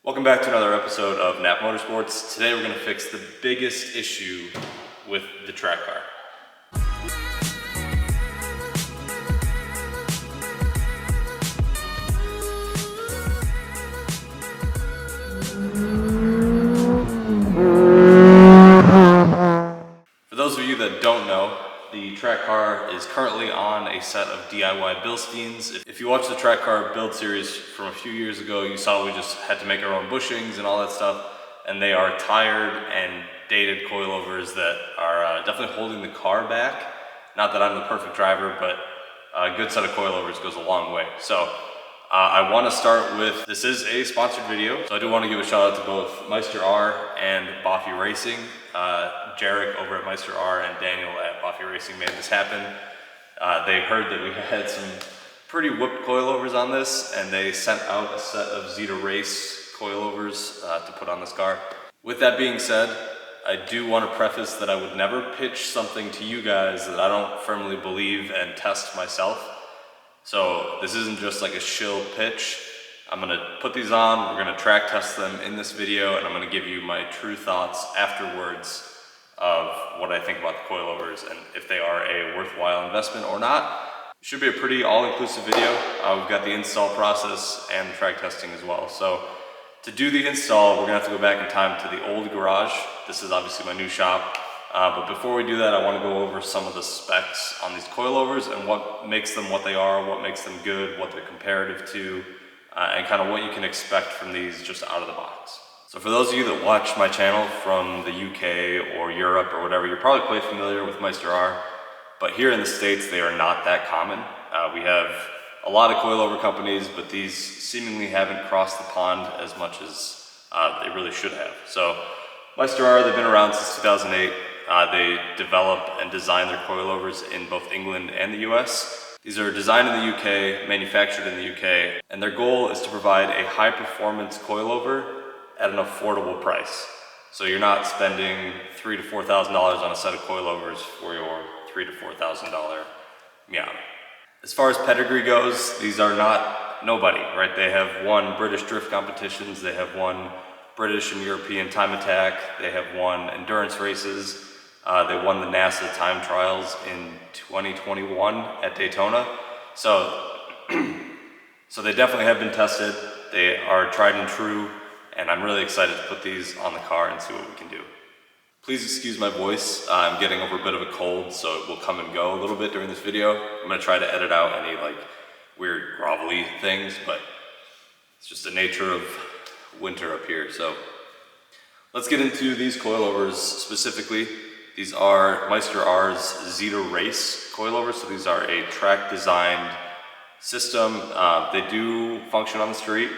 Welcome back to another episode of Napp Motorsports. Today we're going to fix the biggest issue with the track car. For those of you that don't know, the track car is currently on a set of DIY Bilsteins. If you watched the track car build series from a few years ago, you saw we just had to make our own bushings and all that stuff. And they are tired and dated coilovers that are definitely holding the car back. Not that I'm the perfect driver, but a good set of coilovers goes a long way. So I want to start with, this is a sponsored video, so I do want to give a shout out to both MeisterR and BOFI Racing. Jarek over at MeisterR and Daniel at BOFI Racing made this happen. They heard that we had some pretty whooped coilovers on this, and they sent out a set of ZetaRace Coilovers to put on this car. With that being said, I do want to preface that I would never pitch something to you guys that I don't firmly believe and test myself. So this isn't just like a shill pitch. I'm going to put these on, we're going to track test them in this video, and I'm going to give you my true thoughts afterwards of what I think about the coilovers and if they are a worthwhile investment or not. It should be a pretty all-inclusive video. We've got the install process and the track testing as well. So to do the install, we're going to have to go back in time to the old garage. This is obviously my new shop. But before we do that, I want to go over some of the specs on these coilovers and what makes them what they are, what makes them good, what they're comparative to, and kind of what you can expect from these just out of the box. So for those of you that watch my channel from the UK or Europe or whatever, you're probably quite familiar with MeisterR, but here in the States, they are not that common. We have a lot of coilover companies, but these seemingly haven't crossed the pond as much as they really should have. So MeisterR, they've been around since 2008. They develop and design their coilovers in both England and the US. These are designed in the UK, manufactured in the UK, and their goal is to provide a high-performance coilover at an affordable price. So you're not spending $3,000 to $4,000 on a set of coilovers for your $3,000 to $4,000 Miata. As far as pedigree goes, these are not nobody, right? They have won British drift competitions, they have won British and European time attack, they have won endurance races, they won the NASA time trials in 2021 at Daytona. So they definitely have been tested, they are tried and true, and I'm really excited to put these on the car and see what we can do. Please excuse my voice, I'm getting over a bit of a cold, so it will come and go a little bit during this video. I'm going to try to edit out any like weird grovelly things, but it's just the nature of winter up here. So let's get into these coilovers specifically. These are MeisterR's ZetaRace coilovers, so these are a track designed system. They do function on the street,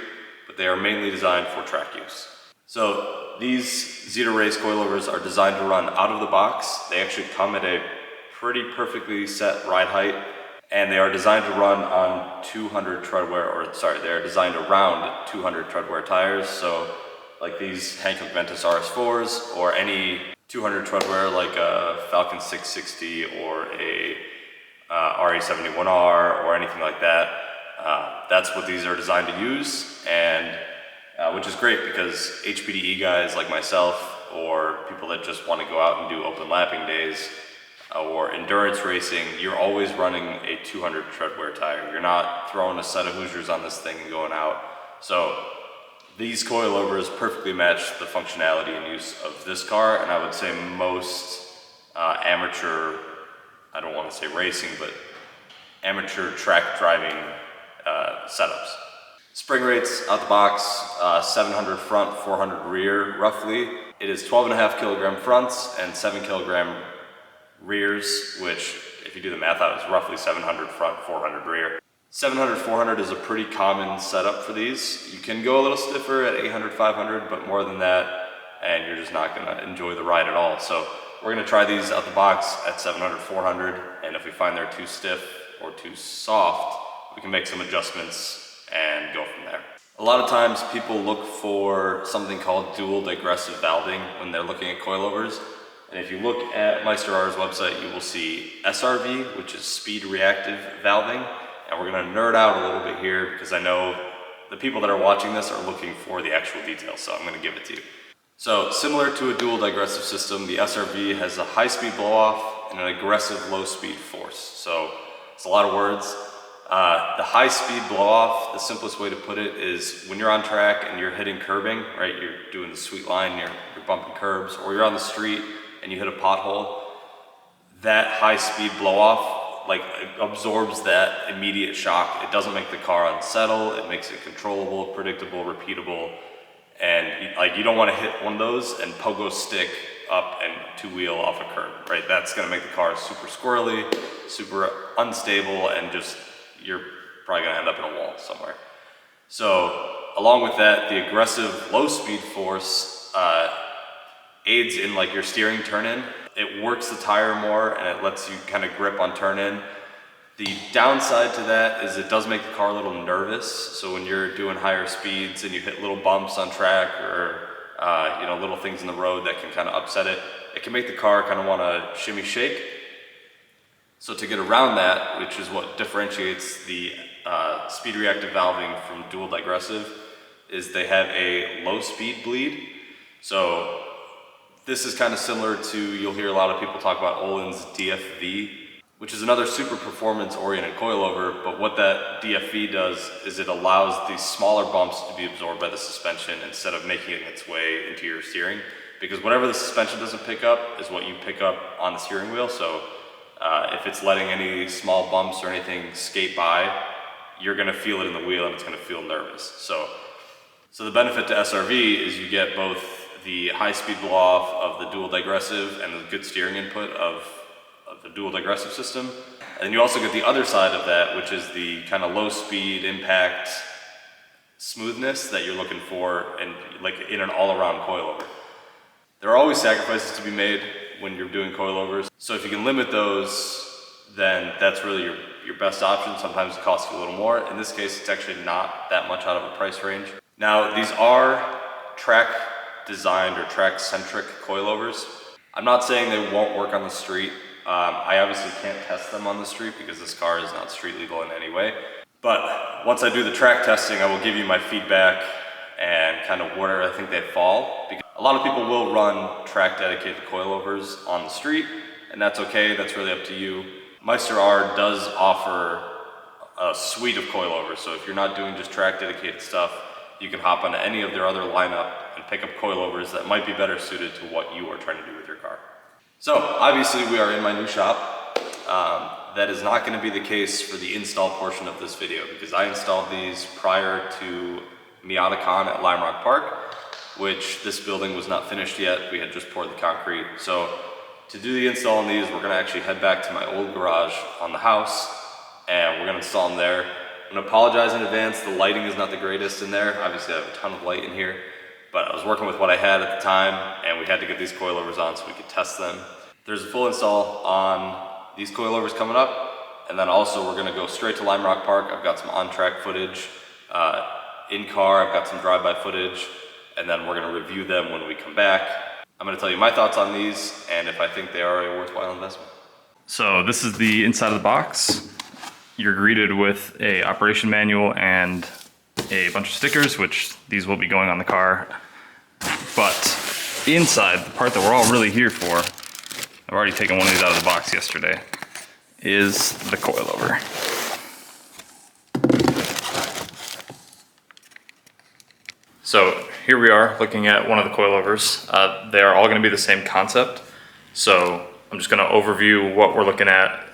but they are mainly designed for track use. So these ZetaRace coilovers are designed to run out of the box. They actually come at a pretty perfectly set ride height, and they are designed to run on 200 treadwear, or sorry, they are designed around 200 treadwear tires. So like these Hankook Ventus RS4s or any 200 treadwear like a Falcon 660 or a RE71R or anything like that. That's what these are designed to use, and which is great because HPDE guys like myself or people that just want to go out and do open lapping days or endurance racing, you're always running a 200 treadwear tire. You're not throwing a set of Hoosiers on this thing and going out. So these coilovers perfectly match the functionality and use of this car, and I would say most amateur, I don't want to say racing, but amateur track driving setups. Spring rates out the box, 700 front, 400 rear, roughly. It is 12.5 kilogram fronts and 7 kilogram rears, which if you do the math out is roughly 700 front, 400 rear. 700, 400 is a pretty common setup for these. You can go a little stiffer at 800, 500, but more than that, and you're just not gonna enjoy the ride at all. So we're gonna try these out the box at 700, 400, and if we find they're too stiff or too soft, we can make some adjustments and go from there. A lot of times people look for something called dual digressive valving when they're looking at coilovers. And if you look at MeisterR's website, you will see SRV, which is speed reactive valving. And we're gonna nerd out a little bit here because I know the people that are watching this are looking for the actual details, so I'm gonna give it to you. So similar to a dual digressive system, the SRV has a high-speed blow-off and an aggressive low-speed force. So it's a lot of words. The high-speed blow-off, the simplest way to put it is when you're on track and you're hitting curbing, right? You're doing the sweet line, you're bumping curbs, or you're on the street and you hit a pothole. That high-speed blow-off like absorbs that immediate shock. It doesn't make the car unsettle. It makes it controllable, predictable, repeatable. And like you don't want to hit one of those and pogo stick up and two-wheel off a curb, right? That's going to make the car super squirrely, super unstable, and just you're probably going to end up in a wall somewhere. So along with that, the aggressive low-speed force aids in like your steering turn-in. It works the tire more and it lets you kind of grip on turn-in. The downside to that is it does make the car a little nervous. So when you're doing higher speeds and you hit little bumps on track or you know, little things in the road that can kind of upset it, it can make the car kind of want to shimmy shake. So to get around that, which is what differentiates the speed reactive valving from dual digressive, is they have a low speed bleed. So this is kind of similar to, you'll hear a lot of people talk about Öhlins DFV, which is another super performance oriented coilover, but what that DFV does is it allows these smaller bumps to be absorbed by the suspension instead of making it its way into your steering, because whatever the suspension doesn't pick up is what you pick up on the steering wheel. So if it's letting any small bumps or anything skate by, you're gonna feel it in the wheel and it's gonna feel nervous. So the benefit to SRV is you get both the high-speed blow-off of the dual digressive and the good steering input of the dual digressive system. And you also get the other side of that, which is the kind of low-speed impact smoothness that you're looking for and like in an all-around coilover. There are always sacrifices to be made when you're doing coilovers. So if you can limit those, then that's really your best option. Sometimes it costs you a little more. In this case, it's actually not that much out of a price range. Now, these are track designed or track centric coilovers. I'm not saying they won't work on the street. I obviously can't test them on the street because this car is not street legal in any way. But once I do the track testing, I will give you my feedback and kind of where I think they fall. Because a lot of people will run track dedicated coilovers on the street, and that's okay, that's really up to you. MeisterR does offer a suite of coilovers, so if you're not doing just track dedicated stuff, you can hop onto any of their other lineup and pick up coilovers that might be better suited to what you are trying to do with your car. So obviously we are in my new shop. That is not going to be the case for the install portion of this video because I installed these prior to Miata Con at Lime Rock Park, which this building was not finished yet. We had just poured the concrete. So to do the install on these, we're going to actually head back to my old garage on the house and we're going to install them there. I'm going to apologize in advance. The lighting is not the greatest in there. Obviously I have a ton of light in here, but I was working with what I had at the time and we had to get these coilovers on so we could test them. There's a full install on these coilovers coming up, and then also we're going to go straight to Lime Rock Park. I've got some on-track footage in car, I've got some drive-by footage, and then we're going to review them when we come back. I'm going to tell you my thoughts on these and if I think they are a worthwhile investment. So this is the inside of the box. You're greeted with a operation manual and a bunch of stickers, which these will be going on the car. But inside, the part that we're all really here for, I've already taken one of these out of the box yesterday, is the coilover. So here we are looking at one of the coilovers. They are all going to be the same concept. So I'm just going to overview what we're looking at,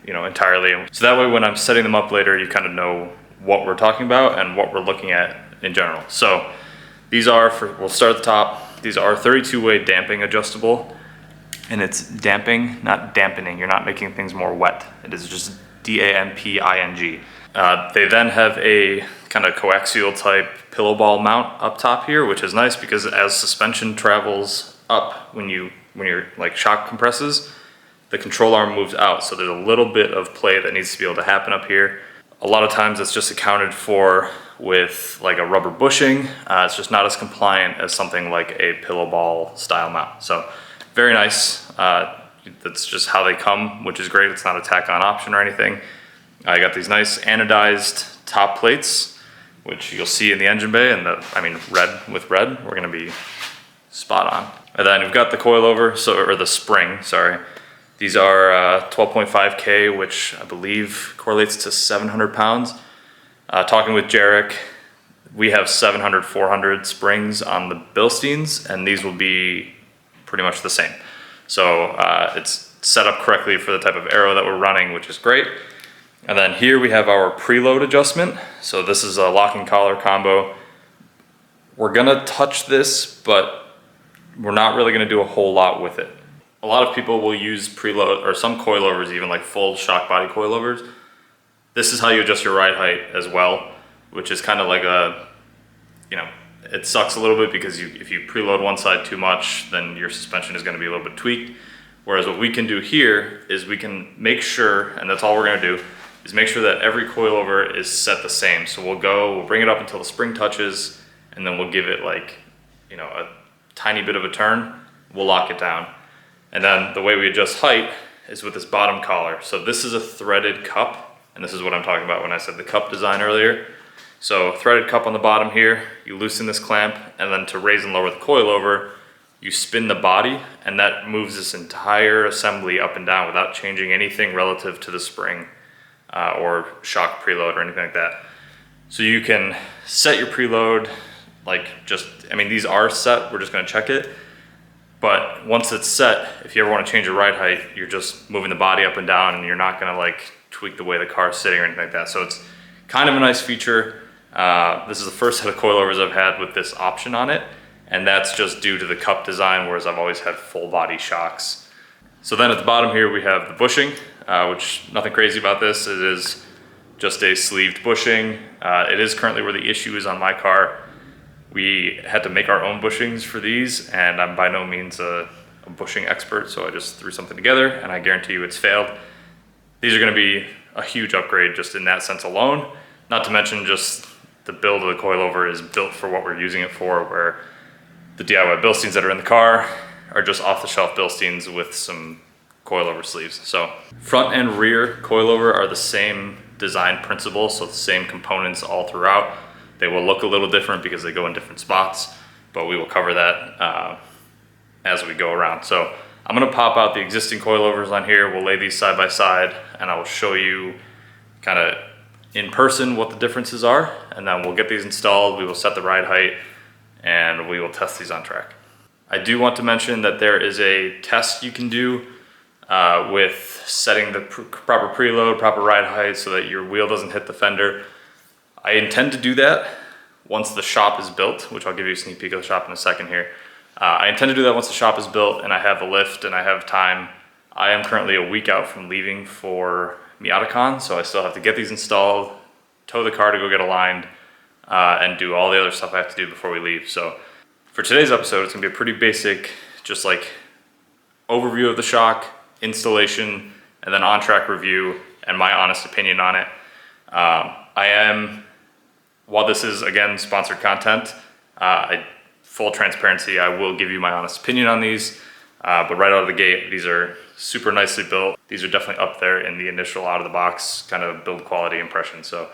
entirely. So that way when I'm setting them up later, you kind of know what we're talking about and what we're looking at in general. So these are, we'll start at the top. These are 32-way damping adjustable. And it's damping, not dampening. You're not making things more wet. It is just D-A-M-P-I-N-G. They then have a kind of coaxial type pillow ball mount up top here, which is nice because as suspension travels up when you're like shock compresses, the control arm moves out. So there's a little bit of play that needs to be able to happen up here. A lot of times it's just accounted for with like a rubber bushing. It's just not as compliant as something like a pillow ball style mount. So very nice. That's just how they come, which is great. It's not a tack-on option or anything. I got these nice anodized top plates, which you'll see in the engine bay, and red with red, we're gonna be spot on. And then we've got the coilover, or the spring, sorry. These are 12.5K, which I believe correlates to 700 pounds. Talking with Jarek, we have 700, 400 springs on the Bilsteins, and these will be pretty much the same. So it's set up correctly for the type of aero that we're running, which is great. And then here we have our preload adjustment. So this is a locking collar combo. We're gonna touch this, but we're not really gonna do a whole lot with it. A lot of people will use preload, or some coilovers, even like full shock body coilovers. This is how you adjust your ride height as well, which is kind of like it sucks a little bit because if you preload one side too much, then your suspension is gonna be a little bit tweaked. Whereas what we can do here is we can make sure, and that's all we're gonna do, is make sure that every coilover is set the same. So we'll bring it up until the spring touches, and then we'll give it like, a tiny bit of a turn, we'll lock it down. And then the way we adjust height is with this bottom collar. So this is a threaded cup, and this is what I'm talking about when I said the cup design earlier. So threaded cup on the bottom here, you loosen this clamp, and then to raise and lower the coilover, you spin the body, and that moves this entire assembly up and down without changing anything relative to the spring or shock preload or anything like that. So you can set your preload, these are set, we're just gonna check it. But once it's set, if you ever want to change your ride height, you're just moving the body up and down, and you're not gonna tweak the way the car is sitting or anything like that. So it's kind of a nice feature. This is the first set of coilovers I've had with this option on it, and that's just due to the cup design, whereas I've always had full body shocks. So then at the bottom here we have the bushing, which nothing crazy about this. It is just a sleeved bushing. It is currently where the issue is on my car. We had to make our own bushings for these, and I'm by no means a bushing expert, so I just threw something together, and I guarantee you it's failed. These are gonna be a huge upgrade just in that sense alone, not to mention just the build of the coilover is built for what we're using it for, where the DIY Bilsteins that are in the car are just off-the-shelf Bilsteins with some coilover sleeves. So front and rear coilover are the same design principle, so the same components all throughout. They will look a little different because they go in different spots, but we will cover that as we go around. So I'm gonna pop out the existing coilovers on here. We'll lay these side by side, and I will show you kind of in person what the differences are, and then we'll get these installed. We will set the ride height, and we will test these on track. I do want to mention that there is a test you can do with setting the proper preload, proper ride height, so that your wheel doesn't hit the fender. I intend to do that once the shop is built, which I'll give you a sneak peek of the shop in a second here. I intend to do that once the shop is built and I have the lift and I have time. I am currently a week out from leaving for Miata, so I still have to get these installed, tow the car to go get aligned, and do all the other stuff I have to do before we leave. So for today's episode, it's gonna be a pretty basic, just like overview of the shock, installation, and then on-track review and my honest opinion on it. While this is, again, sponsored content, full transparency, I will give you my honest opinion on these, but right out of the gate, these are super nicely built. These are definitely up there in the initial out of the box kind of build quality impression. So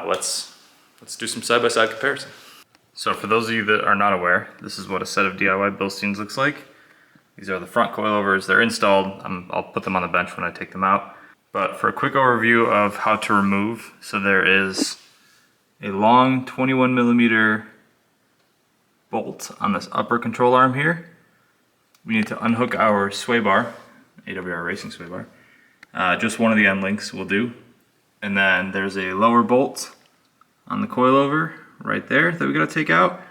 let's do some side-by-side comparison. So for those of you that are not aware, this is what a set of DIY Bilsteins looks like. These are the front coilovers. They're installed. I'll put them on the bench when I take them out. But for a quick overview of how to remove, so there is a long 21mm bolt on this upper control arm here. We need to unhook our sway bar, AWR Racing sway bar. Just one of the end links will do. And then there's a lower bolt on the coilover right there that we gotta take out.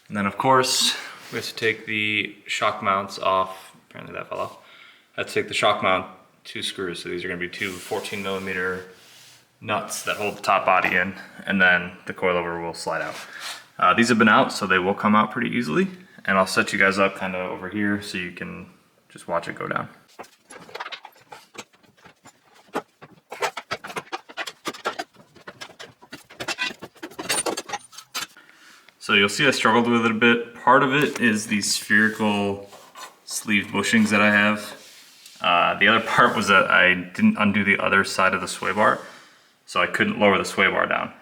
And then of course, we have to take the shock mounts off. Apparently that fell off. I have to take the shock mount 2 screws. So these are gonna be 2 14mm nuts that hold the top body in, and then the coilover will slide out. These have been out, so they will come out pretty easily. And I'll set you guys up kind of over here so you can just watch it go down. So you'll see I struggled with it a bit. Part of it is these spherical sleeve bushings that I have. The other part was that I didn't undo the other side of the sway bar, so I couldn't lower the sway bar down.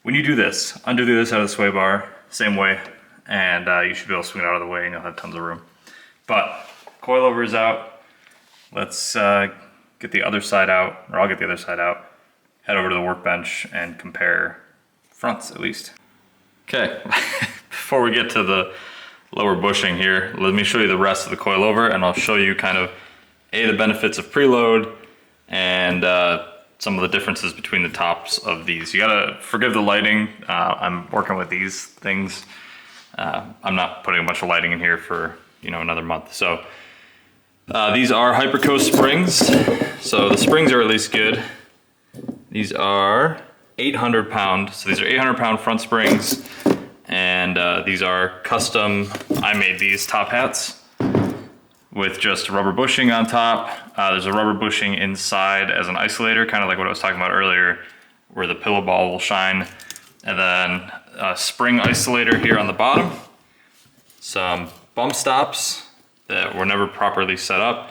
when you do this, undo this out of the sway bar, same way, and you should be able to swing it out of the way and you'll have tons of room. But coilover is out. Let's get the other side out, or I'll get the other side out, head over to the workbench and compare fronts at least. Okay, before we get to the lower bushing here, let me show you the rest of the coilover, and I'll show you kind of the benefits of preload and some of the differences between the tops of these. You gotta forgive the lighting. I'm working with these things. I'm not putting a bunch of lighting in here for another month. So these are Hypercoast springs. So the springs are at least good. These are 800 pound. So these are 800 pound front springs. And these are custom, I made these top hats with just rubber bushing on top. There's a rubber bushing inside as an isolator, kind of like what I was talking about earlier, where the pillow ball will shine. And then a spring isolator here on the bottom. Some bump stops that were never properly set up.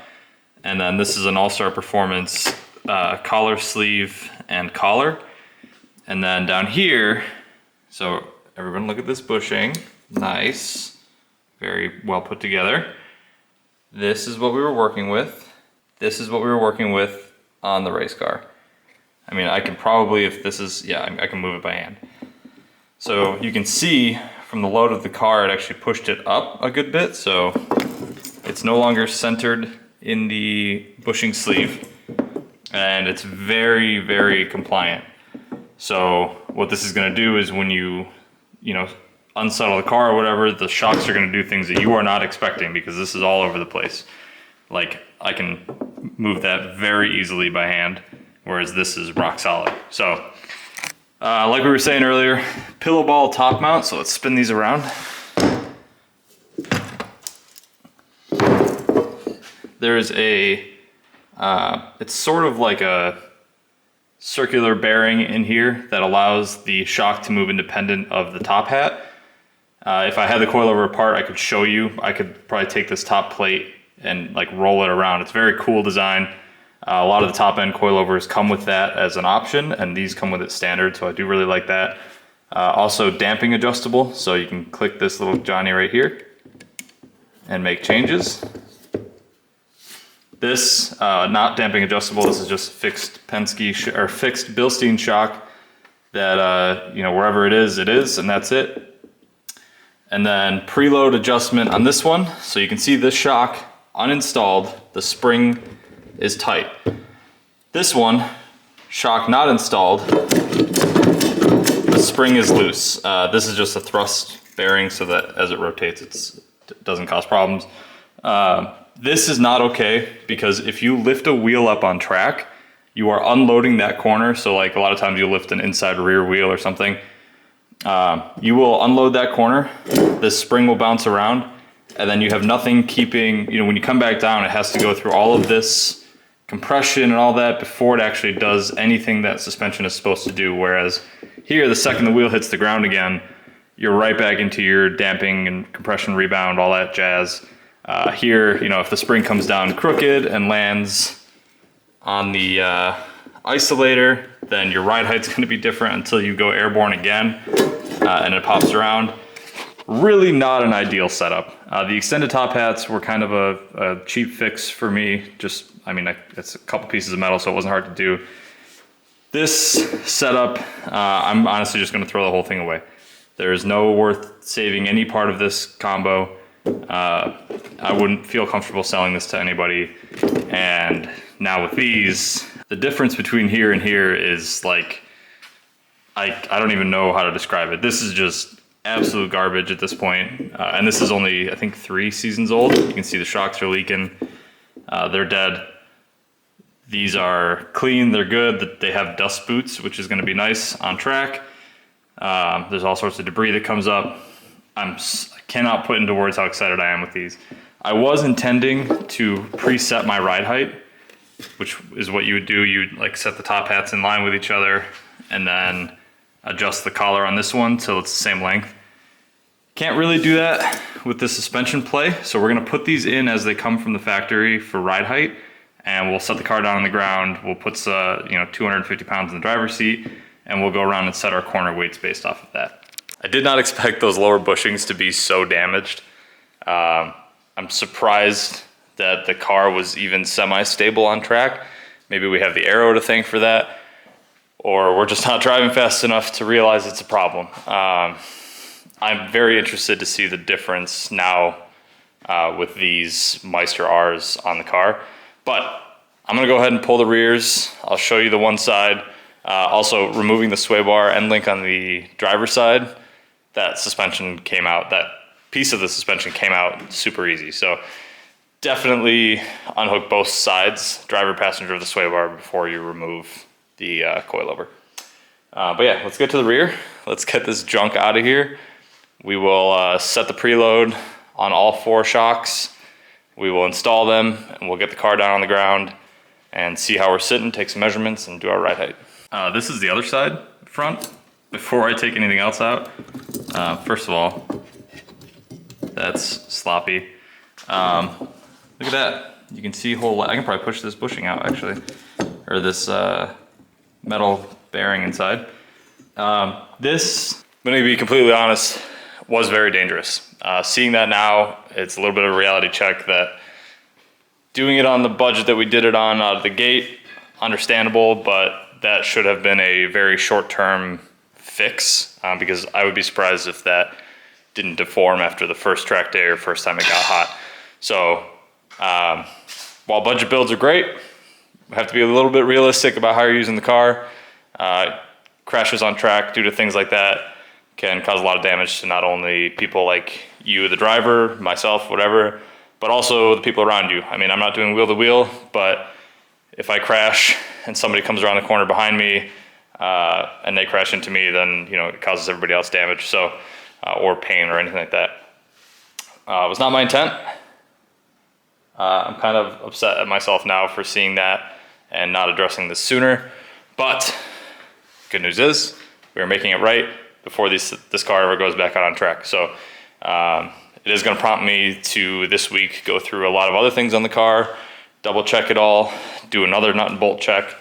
And then this is an All-Star Performance collar sleeve and collar. And then down here, so everyone look at this bushing. Nice, very well put together. This is what we were working with. This is what we were working with on the race car. I mean, I can probably, if this is, yeah, I can move it by hand. So you can see from the load of the car, it actually pushed it up a good bit. So it's no longer centered in the bushing sleeve, and it's very, very compliant. So what this is gonna do is when you unsettle the car or whatever, the shocks are gonna do things that you are not expecting, because this is all over the place. Like, I can move that very easily by hand, whereas this is rock solid. So, like we were saying earlier, pillow ball top mount, so let's spin these around. There's a, it's sort of like a circular bearing in here that allows the shock to move independent of the top hat. If I had the coilover apart, I could show you. I could probably take this top plate and like roll it around. It's a very cool design. A lot of the top end coilovers come with that as an option, and these come with it standard, so I do really like that. Also damping adjustable, so you can click this little Johnny right here and make changes. This, not damping adjustable, this is just fixed Penske or fixed Bilstein shock that, wherever it is, and that's it. And then preload adjustment on this one. So you can see this shock uninstalled, the spring is tight. This one, shock not installed, the spring is loose. This is just a thrust bearing so that as it rotates, it doesn't cause problems. This is not okay, because if you lift a wheel up on track, you are unloading that corner. So like a lot of times you'll lift an inside rear wheel or something. You will unload that corner, this spring will bounce around, and then you have nothing keeping, when you come back down, it has to go through all of this compression and all that before it actually does anything that suspension is supposed to do. Whereas here, the second the wheel hits the ground again, you're right back into your damping and compression rebound, all that jazz. Here, if the spring comes down crooked and lands on the isolator, then your ride height's gonna be different until you go airborne again, and it pops around. Really not an ideal setup. The extended top hats were kind of a cheap fix for me. It's a couple pieces of metal, so it wasn't hard to do. This setup, I'm honestly just gonna throw the whole thing away. There is no worth saving any part of this combo. I wouldn't feel comfortable selling this to anybody. And now with these, the difference between here and here is like, I don't even know how to describe it. This is just absolute garbage at this point. And this is only, I think, 3 seasons old. You can see the shocks are leaking. They're dead. These are clean, they're good. They have dust boots, which is gonna be nice on track. There's all sorts of debris that comes up. I cannot put into words how excited I am with these. I was intending to preset my ride height, which is what you would do. You'd like set the top hats in line with each other and then adjust the collar on this one till it's the same length. Can't really do that with the suspension play, so we're gonna put these in as they come from the factory for ride height, and we'll set the car down on the ground. We'll put 250 pounds in the driver's seat, and we'll go around and set our corner weights based off of that. I did not expect those lower bushings to be so damaged. I'm surprised that the car was even semi-stable on track. Maybe we have the aero to thank for that, or we're just not driving fast enough to realize it's a problem. I'm very interested to see the difference now with these MeisterRs on the car. But I'm gonna go ahead and pull the rears. I'll show you the one side. Also removing the sway bar end link on the driver's side, that suspension came out, that piece of the suspension came out super easy. So definitely unhook both sides, driver, passenger of the sway bar before you remove the coilover. But yeah, let's get to the rear. Let's get this junk out of here. We will set the preload on all 4 shocks. We will install them and we'll get the car down on the ground and see how we're sitting, take some measurements and do our ride height. This is the other side, front. Before I take anything else out, first of all, that's sloppy. Look at that. You can see whole, I can probably push this bushing out actually, or this metal bearing inside. This, I'm gonna be completely honest, was very dangerous. Seeing that now, it's a little bit of a reality check that doing it on the budget that we did it on out of the gate, understandable, but that should have been a very short-term fix because I would be surprised if that didn't deform after the first track day or first time it got hot. So while budget builds are great, we have to be a little bit realistic about how you're using the car. Crashes on track due to things like that can cause a lot of damage to not only people like you, the driver, myself, whatever, but also the people around you. I mean, I'm not doing wheel to wheel, but if I crash and somebody comes around the corner behind me and they crash into me, then it causes everybody else damage, so or pain or anything like that. It was not my intent. I'm kind of upset at myself now for seeing that and not addressing this sooner, but good news is we're making it right before this car ever goes back out on track. So it is gonna prompt me to this week go through a lot of other things on the car, double check it all, do another nut and bolt check.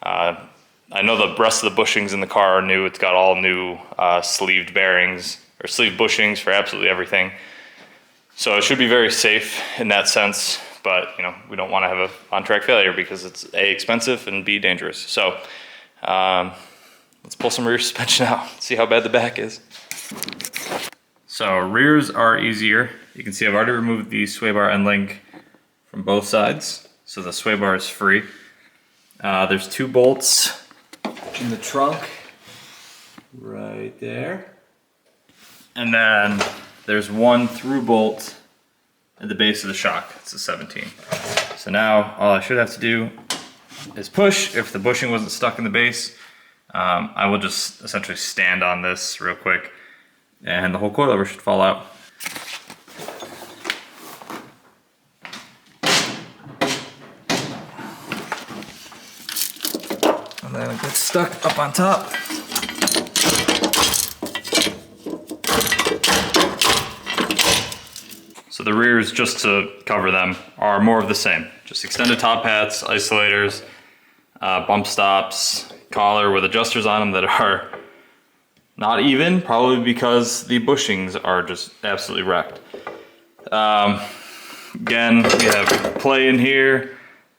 I know the rest of the bushings in the car are new. It's got all new sleeved bearings or sleeved bushings for absolutely everything. So it should be very safe in that sense, but we don't want to have a on-track failure because it's A, expensive and B, dangerous. So let's pull some rear suspension out, see how bad the back is. So rears are easier. You can see I've already removed the sway bar end link from both sides, so the sway bar is free. There's 2 bolts in the trunk, right there. And then there's 1 through bolt at the base of the shock. It's a 17. So now all I should have to do is push. If the bushing wasn't stuck in the base, I will just essentially stand on this real quick and the whole coilover should fall out. And then it gets stuck up on top. So the rears, just to cover them, are more of the same. Just extended top hats, isolators, bump stops, collar with adjusters on them that are not even, probably because the bushings are just absolutely wrecked. Again, we have play in here.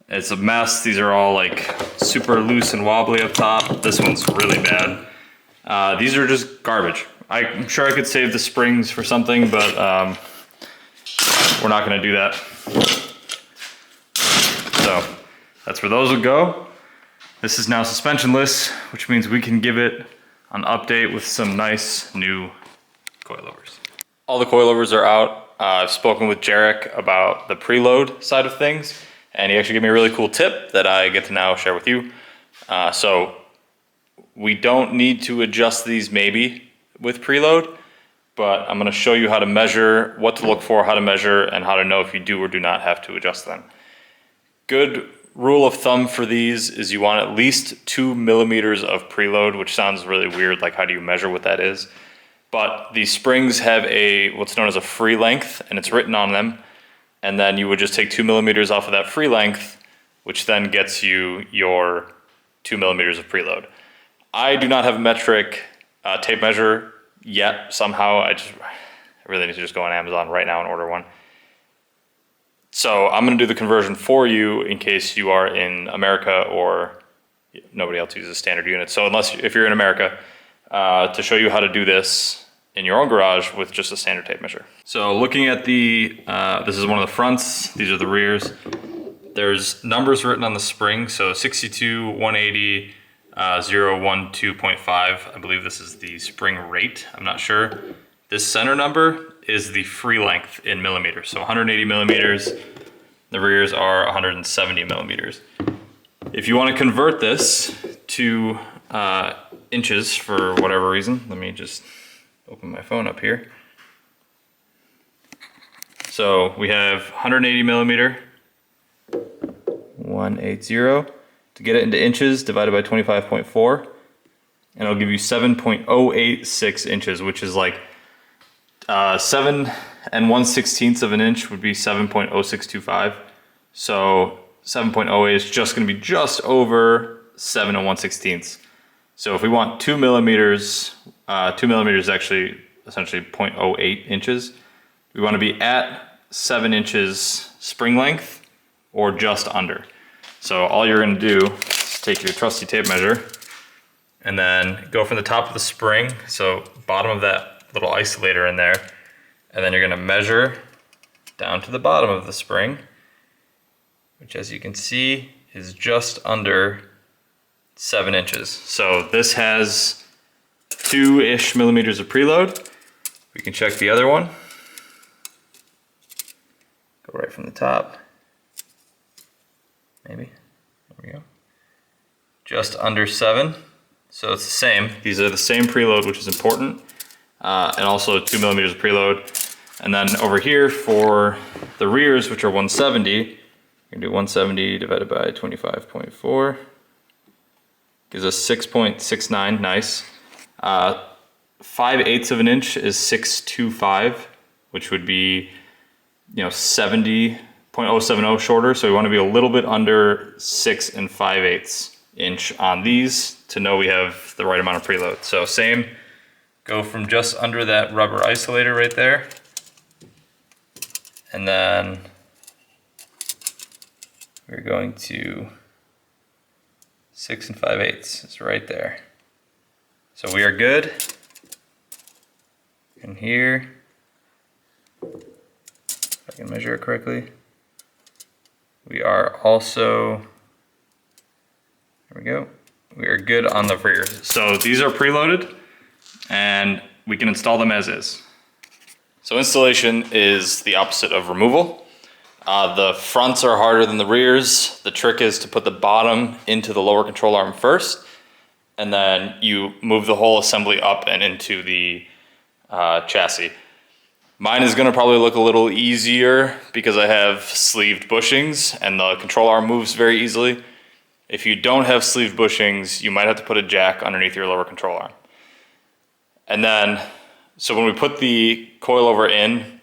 It's a mess. These are all like super loose and wobbly up top. This one's really bad. These are just garbage. I'm sure I could save the springs for something, but we're not gonna do that. So that's where those will go. This is now suspensionless, which means we can give it an update with some nice new coilovers. All the coilovers are out. I've spoken with Jarek about the preload side of things, and he actually gave me a really cool tip that I get to now share with you. So we don't need to adjust these maybe with preload, but I'm gonna show you how to measure, what to look for, how to measure, and how to know if you do or do not have to adjust them. Good rule of thumb for these is you want at least 2 millimeters of preload, which sounds really weird, like how do you measure what that is? But these springs have what's known as a free length, and it's written on them, and then you would just take 2 millimeters off of that free length, which then gets you your 2 millimeters of preload. I do not have a metric tape measure yet. Somehow I really need to just go on Amazon right now and order one. So I'm gonna do the conversion for you in case you are in America or nobody else uses standard units. So if you're in America, to show you how to do this in your own garage with just a standard tape measure. So looking at this is one of the fronts, these are the rears. There's numbers written on the spring, so 62, 180, 012.5. I believe this is the spring rate, I'm not sure. This center number is the free length in millimeters. So 180 millimeters, the rears are 170 millimeters. If you want to convert this to inches for whatever reason, let me just open my phone up here. So we have 180 millimeter, 180. To get it into inches, divided by 25.4, and it'll give you 7.086 inches, which is like 7 1/16 of an inch would be 7.0625. So 7.08 is just going to be just over 7 1/16. So if we want 2 millimeters, 2 millimeters is actually essentially 0.08 inches. We want to be at 7 inches spring length or just under. So all you're going to do is take your trusty tape measure and then go from the top of the spring, so bottom of that little isolator in there, and then you're going to measure down to the bottom of the spring, which as you can see is just under 7 inches. So this has 2-ish millimeters of preload. We can check the other one. Go right from the top. Maybe, there we go. Just under 7, so it's the same. These are the same preload, which is important, and also 2 millimeters of preload. And then over here for the rears, which are 170, we're gonna do 170 divided by 25.4, gives us 6.69, nice. 5/8 of an inch is 625, which would be, 70.070 shorter, so we want to be a little bit under 6 5/8 inch on these to know we have the right amount of preload. So same, go from just under that rubber isolator right there, and then we're going to 6 5/8 is right there. So we are good. And here, if I can measure it correctly, we are also, there we go, we are good on the rear. So these are preloaded and we can install them as is. So installation is the opposite of removal. The fronts are harder than the rears. The trick is to put the bottom into the lower control arm first, and then you move the whole assembly up and into the chassis. Mine is gonna probably look a little easier because I have sleeved bushings and the control arm moves very easily. If you don't have sleeved bushings, you might have to put a jack underneath your lower control arm. And then, so when we put the coilover in,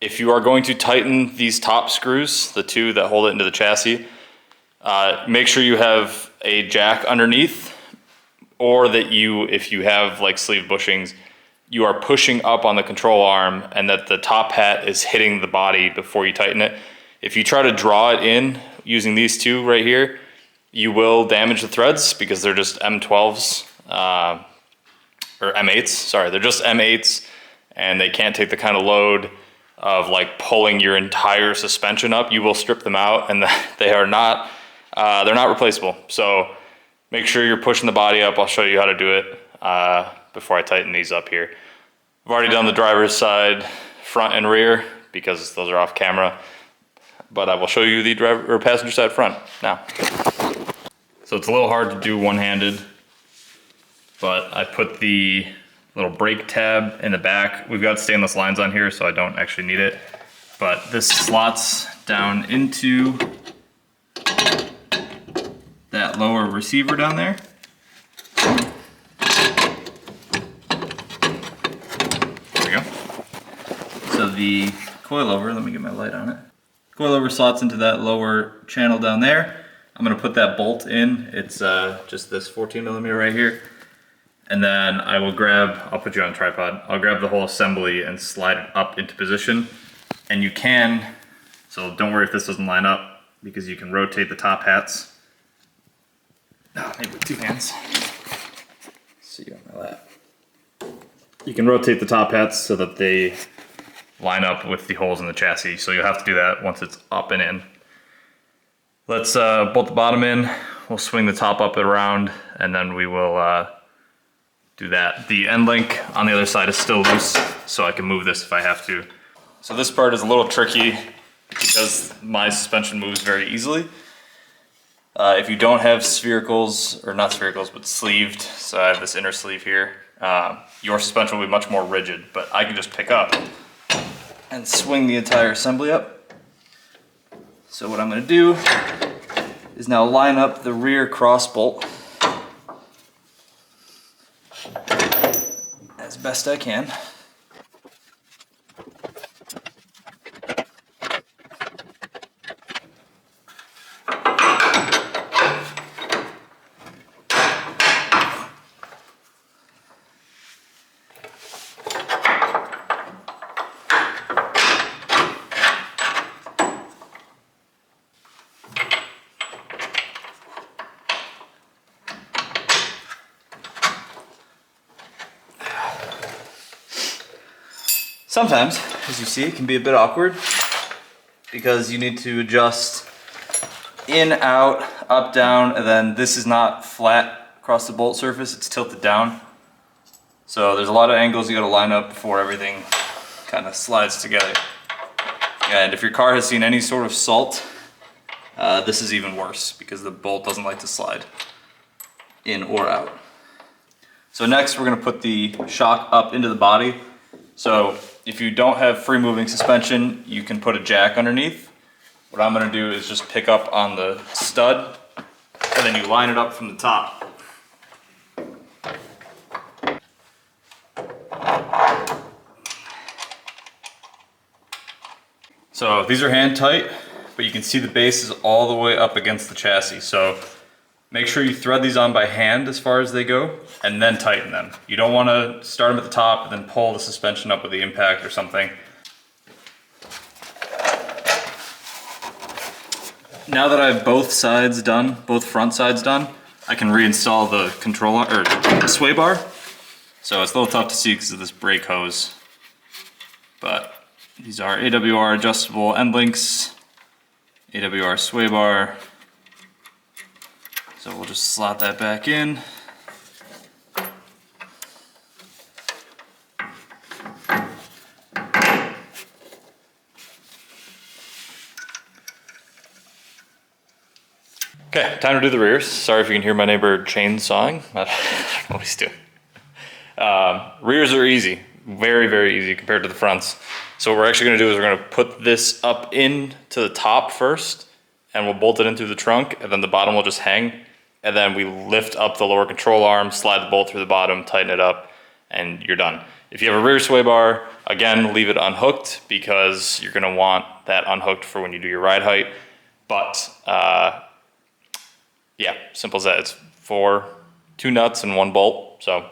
if you are going to tighten these top screws, the two that hold it into the chassis, make sure you have a jack underneath, or that if you have like sleeve bushings, you are pushing up on the control arm and that the top hat is hitting the body before you tighten it. If you try to draw it in using these two right here, you will damage the threads because they're just M12s, or M8s, sorry, they're just M8s, and they can't take the kind of load of like pulling your entire suspension up. You will strip them out, and they are not, they're not replaceable. So make sure you're pushing the body up. I'll show you how to do it before I tighten these up here. I've already done the driver's side, front and rear, because those are off camera, but I will show you the driver or passenger side front now. So it's a little hard to do one-handed, but I put the little brake tab in the back. We've got stainless lines on here, so I don't actually need it, but this slots down into that lower receiver down there. So the coilover, let me get my light on it. Coilover slots into that lower channel down there. I'm gonna put that bolt in. It's just this 14mm right here. And then I will I'll put you on a tripod. I'll grab the whole assembly and slide it up into position. And you can, so don't worry if this doesn't line up, because you can rotate the top hats. Maybe with two hands. See you on my lap. You can rotate the top hats so that they line up with the holes in the chassis. So you'll have to do that once it's up and in. Let's bolt the bottom in. We'll swing the top up and around, and then we will do that. The end link on the other side is still loose, so I can move this if I have to. So this part is a little tricky because my suspension moves very easily. If you don't have sphericals, or not sphericals, but sleeved, so I have this inner sleeve here, your suspension will be much more rigid, but I can just pick up and swing the entire assembly up. So what I'm gonna do is now line up the rear cross bolt as best I can. Sometimes, as you see, it can be a bit awkward because you need to adjust in, out, up, down, and then this is not flat across the bolt surface, it's tilted down. So there's a lot of angles you gotta line up before everything kind of slides together. And if your car has seen any sort of salt, this is even worse because the bolt doesn't like to slide in or out. So next we're gonna put the shock up into the body. So if you don't have free moving suspension, you can put a jack underneath. What I'm gonna do is just pick up on the stud and then you line it up from the top. So these are hand tight, but you can see the base is all the way up against the chassis. So make sure you thread these on by hand as far as they go, and then tighten them. You don't want to start them at the top and then pull the suspension up with the impact or something. Now that I have both sides done, both front sides done, I can reinstall the controller or the sway bar. So it's a little tough to see because of this brake hose, but these are AWR adjustable end links, AWR sway bar. So we'll just slot that back in. Okay, time to do the rears. Sorry if you can hear my neighbor chainsawing. I don't know what he's doing. Rears are easy, very, very easy compared to the fronts. So what we're actually gonna do is we're gonna put this up into the top first, and we'll bolt it in through the trunk, and then the bottom will just hang. And then we lift up the lower control arm, slide the bolt through the bottom, tighten it up, and you're done. If you have a rear sway bar, again, leave it unhooked because you're gonna want that unhooked for when you do your ride height. But yeah, simple as that. It's for 2 nuts and 1 bolt. So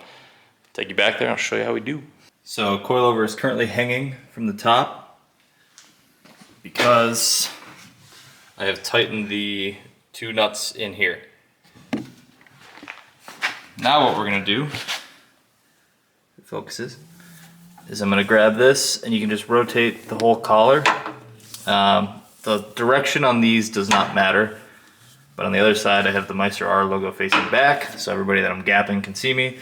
take you back there, I'll show you how we do. So coilover is currently hanging from the top because I have tightened the 2 nuts in here. Now what we're gonna do, if it focuses, is I'm gonna grab this and you can just rotate the whole collar. The direction on these does not matter, but on the other side I have the MeisterR logo facing back, so everybody that I'm gapping can see me.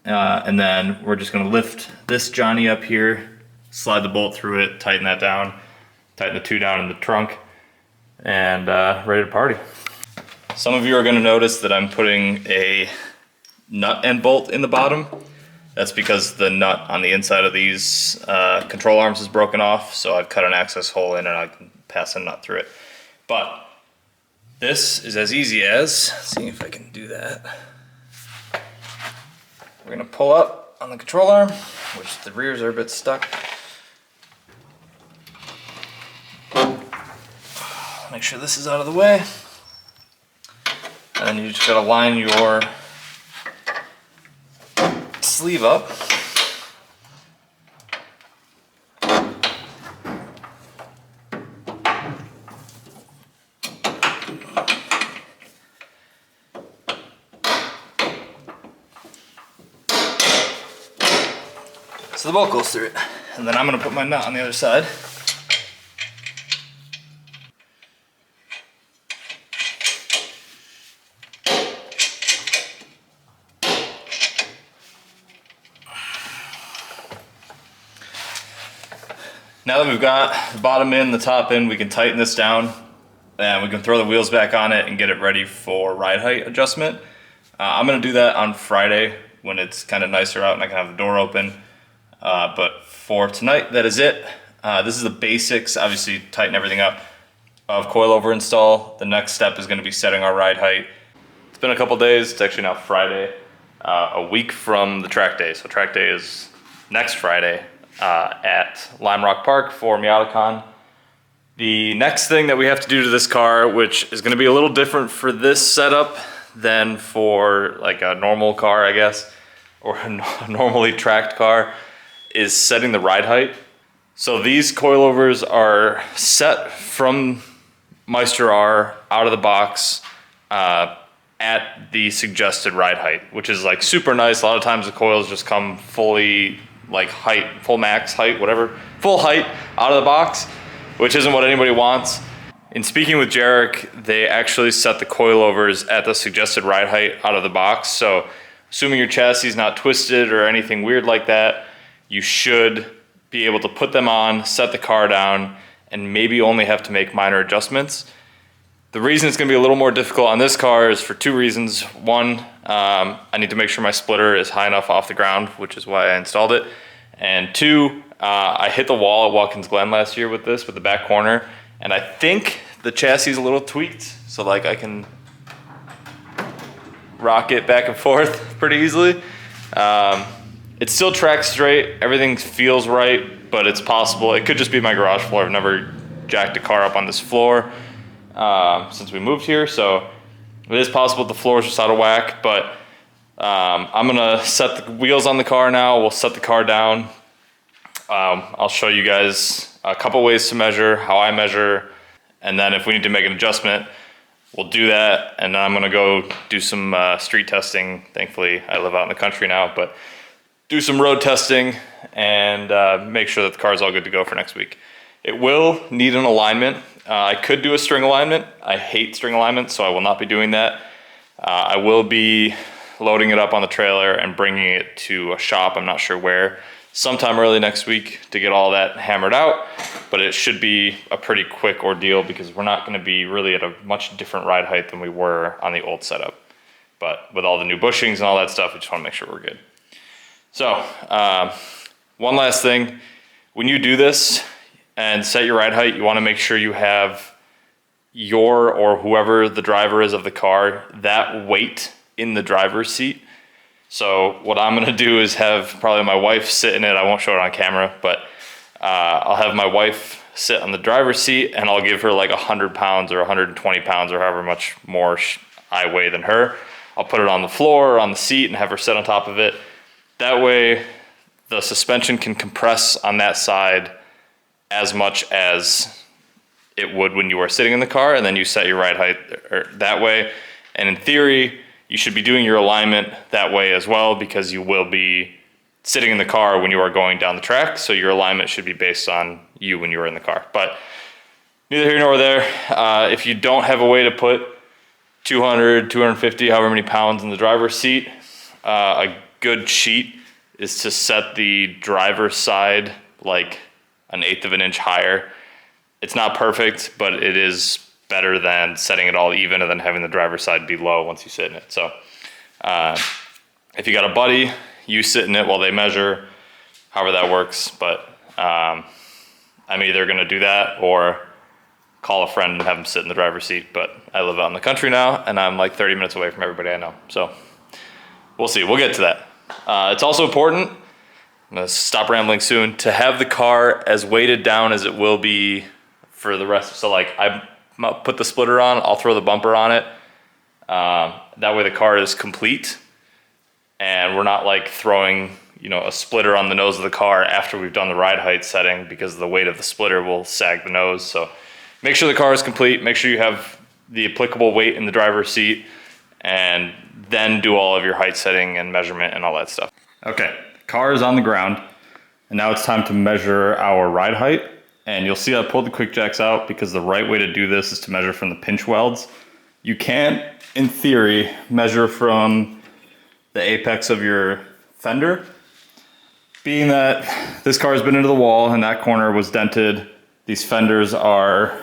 And then we're just gonna lift this Johnny up here, slide the bolt through it, tighten that down, tighten the 2 down in the trunk, and ready to party. Some of you are gonna notice that I'm putting a nut and bolt in the bottom. That's because the nut on the inside of these control arms is broken off, so I've cut an access hole in and I can pass a nut through it. But this is as easy as, see if I can do that. We're gonna pull up on the control arm, which the rears are a bit stuck. Make sure this is out of the way. then you just gotta line your sleeve up. So the bolt goes through it. And then I'm gonna put my nut on the other side. Now that we've got the bottom in, the top in, we can tighten this down and we can throw the wheels back on it and get it ready for ride height adjustment. I'm gonna do that on Friday when it's kind of nicer out and I can have the door open. But for tonight, that is it. This is the basics, obviously tighten everything up, of coilover install. The next step is gonna be setting our ride height. It's been a couple days, it's actually now Friday, a week from the track day. So track day is next Friday at Lime Rock Park for MiataCon. The next thing that we have to do to this car, which is gonna be a little different for this setup than for like a normal car, I guess, or a normally tracked car, is setting the ride height. So these coilovers are set from MeisterR out of the box at the suggested ride height, which is like super nice. A lot of times the coils just come fully like height, full max height, whatever, full height out of the box, which isn't what anybody wants. In speaking with Jarek, they actually set the coilovers at the suggested ride height out of the box. So assuming your chassis is not twisted or anything weird like that, you should be able to put them on, set the car down, and maybe only have to make minor adjustments. The reason it's gonna be a little more difficult on this car is for two reasons. One, I need to make sure my splitter is high enough off the ground, which is why I installed it. And two, I hit the wall at Watkins Glen last year with this, with the back corner, and I think the chassis is a little tweaked, so like I can rock it back and forth pretty easily. It still tracks straight, everything feels right, but it's possible. It could just be my garage floor. I've never jacked a car up on this floor since we moved here, so it is possible the floor is just out of whack, but I'm gonna set the wheels on the car now. We'll set the car down. I'll show you guys a couple ways to measure, how I measure, and then if we need to make an adjustment, we'll do that, and then I'm gonna go do some street testing. Thankfully, I live out in the country now, but do some road testing and make sure that the car is all good to go for next week. It will need an alignment. I could do a string alignment. I hate string alignment, so I will not be doing that. I will be loading it up on the trailer and bringing it to a shop, I'm not sure where, sometime early next week to get all that hammered out, but it should be a pretty quick ordeal because we're not gonna be really at a much different ride height than we were on the old setup. But with all the new bushings and all that stuff, we just wanna make sure we're good. So, one last thing, when you do this and set your ride height, you wanna make sure you have your or whoever the driver is of the car, that weight in the driver's seat. So what I'm gonna do is have probably my wife sit in it. I won't show it on camera, but I'll have my wife sit on the driver's seat and I'll give her like 100 pounds or 120 pounds or however much more I weigh than her. I'll put it on the floor or on the seat and have her sit on top of it. That way the suspension can compress on that side as much as it would when you are sitting in the car, and then you set your ride height that way. And in theory, you should be doing your alignment that way as well, because you will be sitting in the car when you are going down the track. So your alignment should be based on you when you are in the car. But neither here nor there. If you don't have a way to put 200, 250, however many pounds in the driver's seat, a good cheat is to set the driver's side like 1/8 of an inch higher. It's not perfect, but it is better than setting it all even and then having the driver's side be low once you sit in it. So if you got a buddy, you sit in it while they measure, however that works. But I'm either gonna do that or call a friend and have them sit in the driver's seat. But I live out in the country now and I'm like 30 minutes away from everybody I know. So we'll see, we'll get to that. It's also important, I'm gonna stop rambling soon, to have the car as weighted down as it will be for the rest. So like I put the splitter on, I'll throw the bumper on it. That way the car is complete and we're not like throwing, you know, a splitter on the nose of the car after we've done the ride height setting, because the weight of the splitter will sag the nose. So make sure the car is complete, make sure you have the applicable weight in the driver's seat, and then do all of your height setting and measurement and all that stuff. Okay, car is on the ground, and now it's time to measure our ride height. And you'll see I pulled the quick jacks out because the right way to do this is to measure from the pinch welds. You can't, in theory, measure from the apex of your fender. Being that this car has been into the wall and that corner was dented, these fenders are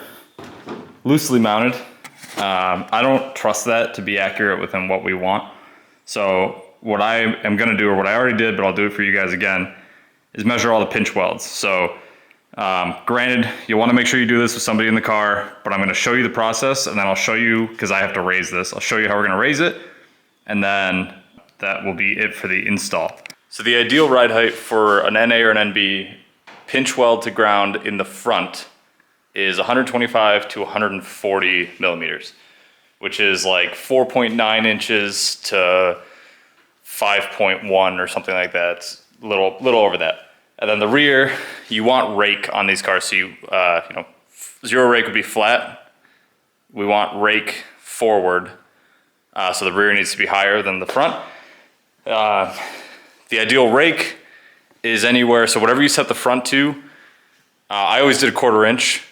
loosely mounted. I don't trust that to be accurate within what we want. So what I am gonna do, or what I already did, but I'll do it for you guys again, is measure all the pinch welds. So granted, you wanna make sure you do this with somebody in the car, but I'm gonna show you the process, and then I'll show you, because I have to raise this, I'll show you how we're gonna raise it, and then that will be it for the install. So the ideal ride height for an NA or an NB pinch weld to ground in the front is 125 to 140 millimeters, which is like 4.9 inches to 5.1 or something like that. It's a little over that. And then the rear, you want rake on these cars. So you know, zero rake would be flat. We want rake forward. So the rear needs to be higher than the front. The ideal rake is anywhere, so whatever you set the front to, I always did a 1/4 inch,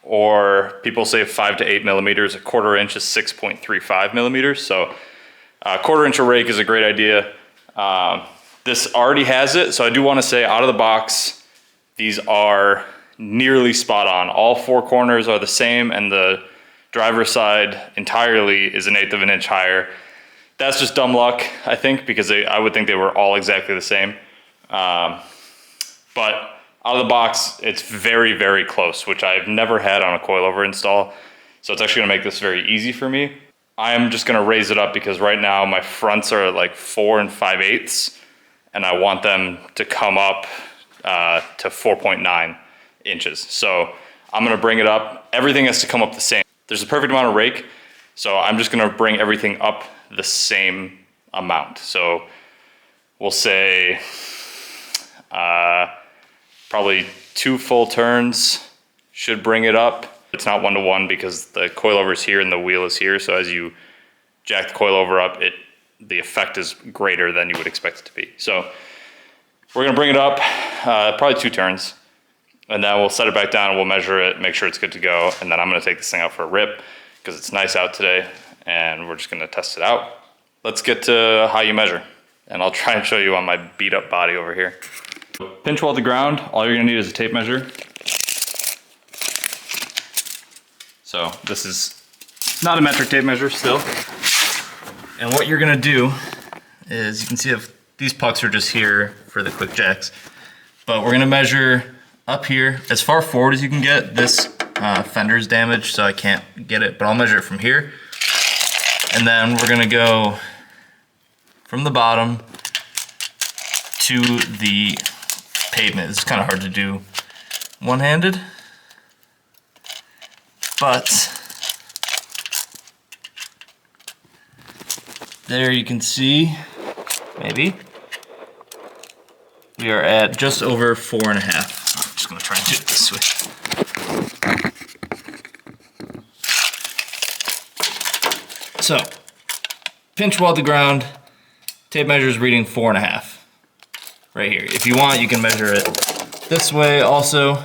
or people say 5 to 8 millimeters. A 1/4 inch is 6.35 millimeters. So a 1/4 inch of rake is a great idea. This already has it, so I do want to say out of the box, these are nearly spot on. All 4 corners are the same, and the driver's side entirely is 1/8 of an inch higher. That's just dumb luck, I think, because I would think they were all exactly the same. But out of the box, it's very, very close, which I've never had on a coilover install. So it's actually gonna make this very easy for me. I'm just gonna raise it up because right now my fronts are at like 4 5/8, and I want them to come up to 4.9 inches. So I'm gonna bring it up. Everything has to come up the same. There's a perfect amount of rake, so I'm just gonna bring everything up the same amount. So we'll say probably 2 full turns should bring it up. It's not 1-to-1 because the coilover is here and the wheel is here. So as you jack the coilover up, the effect is greater than you would expect it to be. So we're gonna bring it up probably 2 turns, and then we'll set it back down and we'll measure it, make sure it's good to go. And then I'm gonna take this thing out for a rip because it's nice out today, and we're just gonna test it out. Let's get to how you measure, and I'll try and show you on my beat up body over here. Pinch weld to ground, all you're gonna need is a tape measure. So this is not a metric tape measure still. And what you're gonna do is, you can see if these pucks are just here for the quick jacks, but we're gonna measure up here as far forward as you can get. This fender's damaged, so I can't get it, but I'll measure it from here. And then we're gonna go from the bottom to the pavement. It's kind of hard to do one-handed, but there you can see, maybe, we are at just over 4.5. I'm just gonna try and do it this way. So, pinch weld to ground, tape measure is reading 4.5 right here. If you want, you can measure it this way also,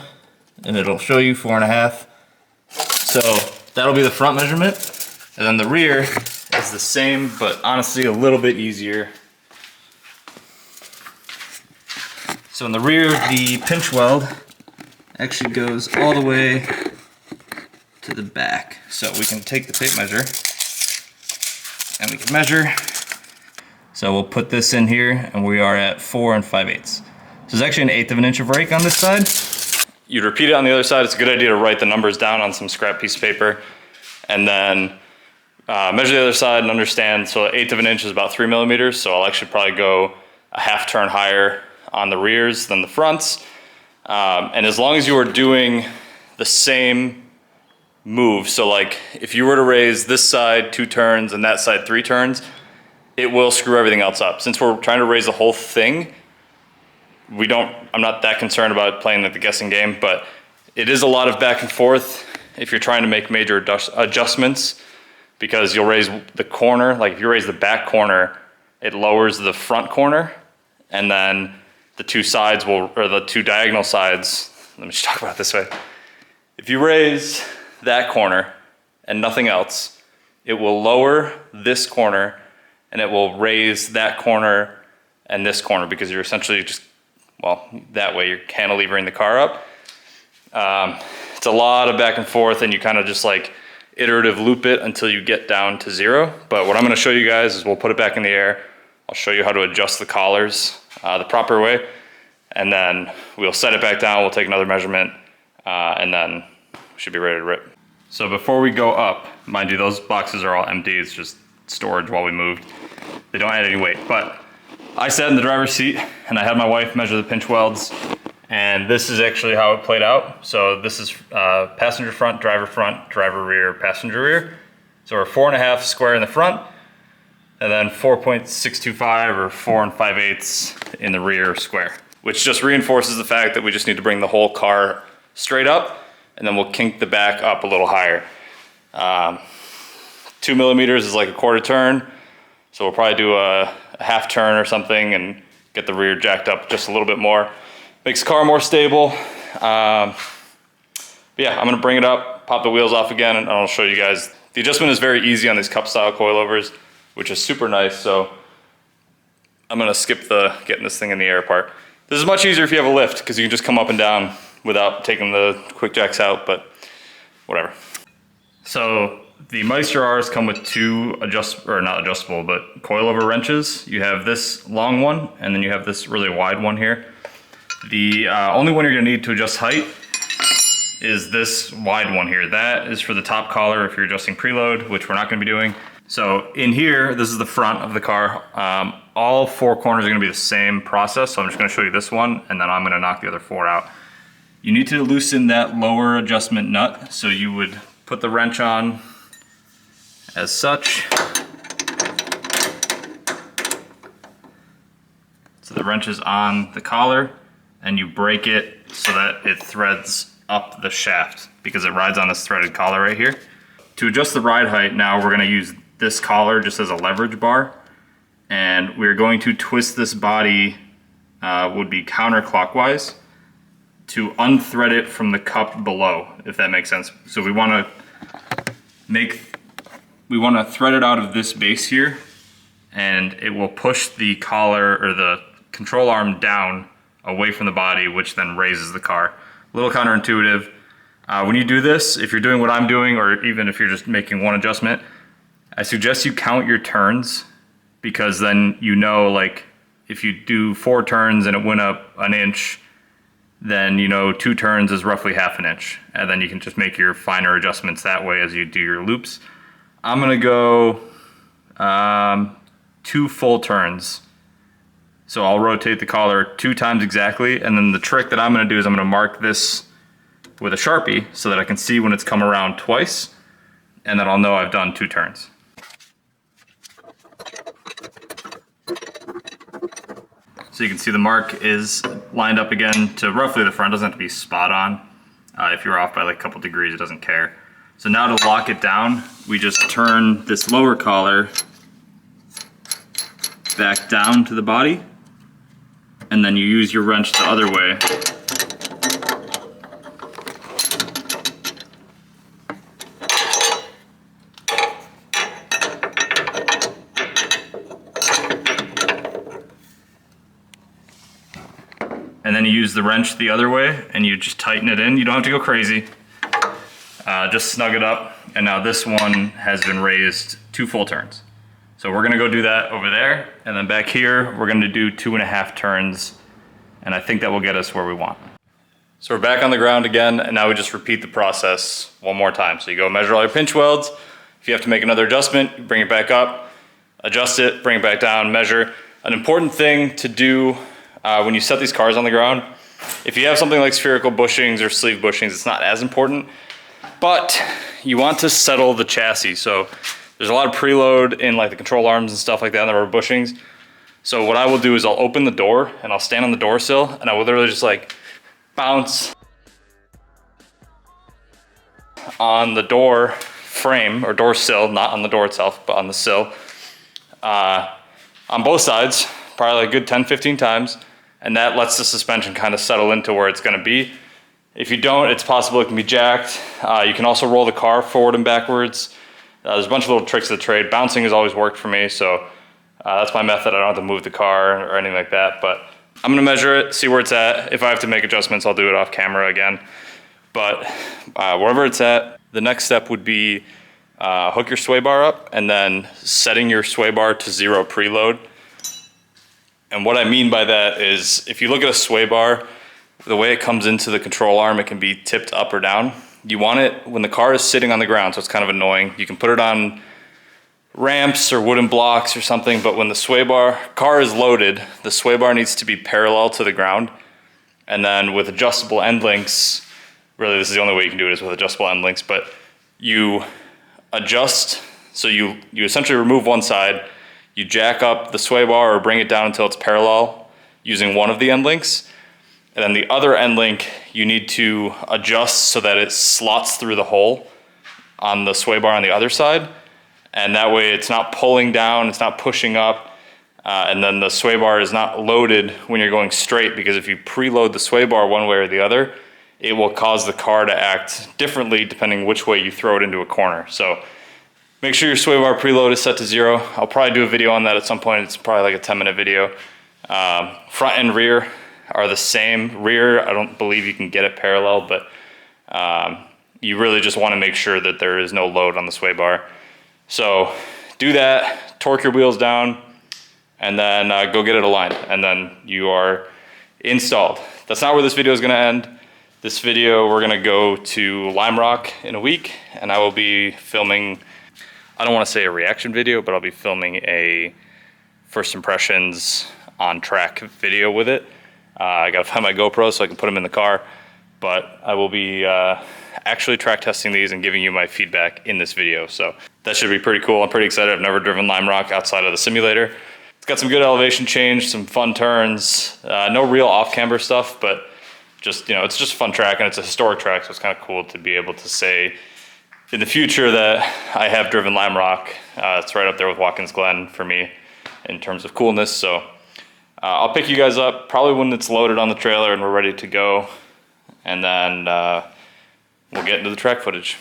and it'll show you 4.5. So that'll be the front measurement, and then the rear is the same, but honestly a little bit easier. So in the rear, the pinch weld actually goes all the way to the back. So we can take the tape measure and we can measure. So we'll put this in here, and we are at 4 5/8. So it's actually 1/8 of an inch of rake on this side. You'd repeat it on the other side. It's a good idea to write the numbers down on some scrap piece of paper, and then measure the other side and understand. So 1/8 of an inch is about 3 millimeters. So I'll actually probably go a half turn higher on the rears than the fronts. And as long as you are doing the same move. So like if you were to raise this side 2 turns and that side 3 turns, it will screw everything else up. Since we're trying to raise the whole thing, I'm not that concerned about playing the guessing game, but it is a lot of back and forth if you're trying to make major adjustments, because you'll raise the corner, like if you raise the back corner, it lowers the front corner, and then the 2 sides will, or the 2 diagonal sides, let me just talk about it this way. If you raise that corner and nothing else, it will lower this corner and it will raise that corner and this corner, because you're essentially just, well, that way you're cantilevering the car up. It's a lot of back and forth, and you kind of just like iterative loop it until you get down to 0. But what I'm gonna show you guys is we'll put it back in the air. I'll show you how to adjust the collars the proper way, and then we'll set it back down, we'll take another measurement, and then we should be ready to rip. So before we go up, mind you, those boxes are all empty, it's just storage while we moved. They don't add any weight, but I sat in the driver's seat and I had my wife measure the pinch welds, and this is actually how it played out. So this is passenger front, driver rear, passenger rear. So we're 4.5 square in the front, and then 4.625 or 4 5/8 in the rear square, which just reinforces the fact that we just need to bring the whole car straight up, and then we'll kink the back up a little higher. 2 millimeters is like a quarter turn, so we'll probably do a half turn or something and get the rear jacked up just a little bit more. Makes the car more stable. But yeah, I'm gonna bring it up, pop the wheels off again, and I'll show you guys. The adjustment is very easy on these cup style coilovers, which is super nice. So I'm gonna skip the getting this thing in the air part. This is much easier if you have a lift, because you can just come up and down without taking the quick jacks out, but whatever. So the MeisterRs come with 2 not adjustable, but coilover wrenches. You have this long one, and then you have this really wide one here. The only one you're gonna need to adjust height is this wide one here. That is for the top collar if you're adjusting preload, which we're not gonna be doing. So in here, this is the front of the car. All 4 corners are gonna be the same process, so I'm just gonna show you this one, and then I'm gonna knock the other 4 out. You need to loosen that lower adjustment nut, so you would put the wrench on as such. So the wrench is on the collar, and you break it so that it threads up the shaft, because it rides on this threaded collar right here. To adjust the ride height, now we're gonna use this collar just as a leverage bar, and we're going to twist this body, would be counterclockwise, to unthread it from the cup below, if that makes sense. So we wanna thread it out of this base here, and it will push the collar or the control arm down away from the body, which then raises the car. A little counterintuitive. When you do this, if you're doing what I'm doing, or even if you're just making one adjustment, I suggest you count your turns, because then you know, like, if you do 4 turns and it went up 1 inch, then you know 2 turns is roughly ½ inch, and then you can just make your finer adjustments that way as you do your loops. I'm gonna go 2 full turns. So I'll rotate the collar 2 times exactly, and then the trick that I'm gonna do is I'm gonna mark this with a Sharpie so that I can see when it's come around twice, and then I'll know I've done 2 turns. So you can see the mark is lined up again to roughly the front. It doesn't have to be spot on. If you're off by like a couple degrees, it doesn't care. So now to lock it down, we just turn this lower collar back down to the body, and then you use your wrench the other way. And then you use the wrench the other way, and you just tighten it in. You don't have to go crazy. Just snug it up. And now this one has been raised 2 full turns. So we're gonna go do that over there. And then back here, we're gonna do 2.5 turns. And I think that will get us where we want. So we're back on the ground again, and now we just repeat the process one more time. So you go measure all your pinch welds. If you have to make another adjustment, you bring it back up, adjust it, bring it back down, measure. An important thing to do when you set these cars on the ground, if you have something like spherical bushings or sleeve bushings, it's not as important. But you want to settle the chassis. So there's a lot of preload in like the control arms and stuff like that, and the rubber bushings. So what I will do is I'll open the door and I'll stand on the door sill and I will literally just like bounce on the door frame or door sill, not on the door itself, but on the sill, on both sides, probably like a good 10, 15 times. And that lets the suspension kind of settle into where it's gonna be. If you don't, it's possible it can be jacked. You can also roll the car forward and backwards. There's a bunch of little tricks of the trade. Bouncing has always worked for me, so that's my method. I don't have to move the car or anything like that, but I'm gonna measure it, see where it's at. If I have to make adjustments, I'll do it off camera again. But wherever it's at, the next step would be hook your sway bar up and then setting your sway bar to 0 preload. And what I mean by that is if you look at a sway bar, the way it comes into the control arm, it can be tipped up or down. You want it when the car is sitting on the ground, so it's kind of annoying. You can put it on ramps or wooden blocks or something, but when the sway car is loaded, the sway bar needs to be parallel to the ground. And then with adjustable end links, really this is the only way you can do it is with adjustable end links, but you adjust, so you essentially remove one side, you jack up the sway bar or bring it down until it's parallel using one of the end links. And then the other end link, you need to adjust so that it slots through the hole on the sway bar on the other side. And that way it's not pulling down, it's not pushing up. And then the sway bar is not loaded when you're going straight, because if you preload the sway bar one way or the other, it will cause the car to act differently depending which way you throw it into a corner. So make sure your sway bar preload is set to 0. I'll probably do a video on that at some point. It's probably like a 10-minute video. Front and rear are the same. Rear, I don't believe you can get it parallel, but you really just want to make sure that there is no load on the sway bar. So do that, torque your wheels down, and then go get it aligned, and then you are installed. That's not where this video is going to end. This video, we're going to go to Lime Rock in a week, and I will be filming, I don't want to say a reaction video, but I'll be filming a first impressions on track video with it. I got to find my GoPro so I can put them in the car, but I will be actually track testing these and giving you my feedback in this video. So that should be pretty cool. I'm pretty excited. I've never driven Lime Rock outside of the simulator. It's got some good elevation change, some fun turns, no real off-camber stuff, but just, you know, it's just a fun track, and it's a historic track, so it's kind of cool to be able to say in the future that I have driven Lime Rock. It's right up there with Watkins Glen for me in terms of coolness. So I'll pick you guys up probably when it's loaded on the trailer and we're ready to go, and then we'll get into the track footage.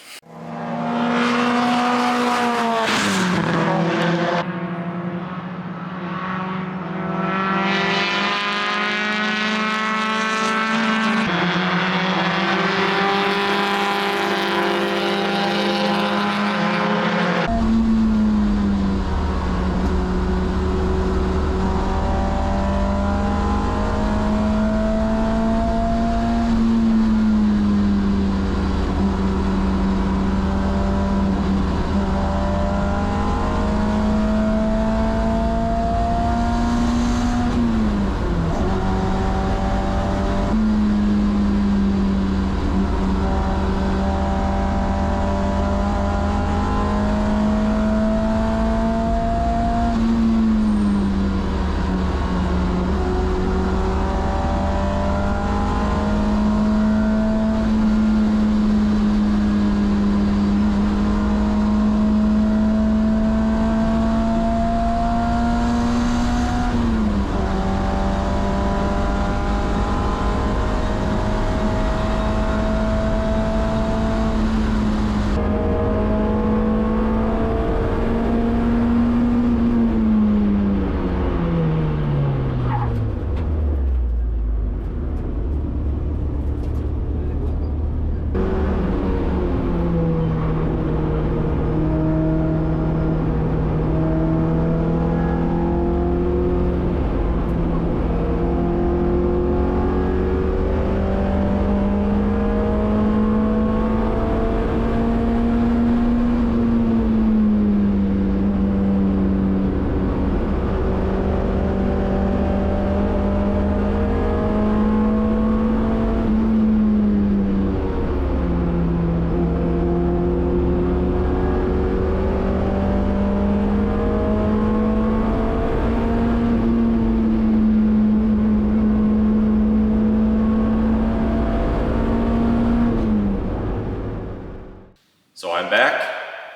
So I'm back.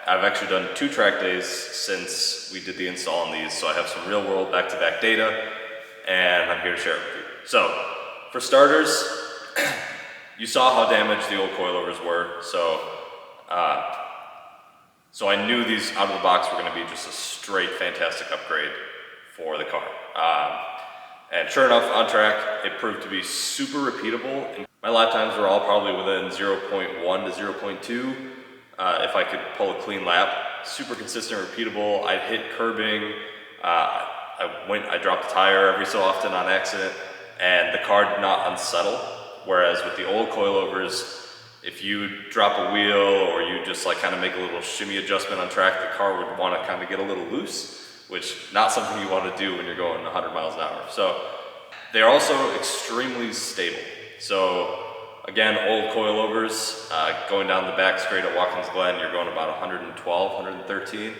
I've actually done 2 track days since we did the install on these, so I have some real world back-to-back data, and I'm here to share it with you. So, for starters, you saw how damaged the old coilovers were, so I knew these out of the box were going to be just a straight fantastic upgrade for the car. And sure enough, on track, it proved to be super repeatable. And my lap times were all probably within 0.1 to 0.2. If I could pull a clean lap, super consistent, repeatable. I'd hit curbing, I dropped a tire every so often on accident, and the car did not unsettle. Whereas with the old coilovers, if you drop a wheel or you just like kind of make a little shimmy adjustment on track, the car would want to kind of get a little loose, which not something you want to do when you're going 100 miles an hour. So they're also extremely stable. So again, old coilovers, going down the back straight at Watkins Glen, you're going about 112, 113,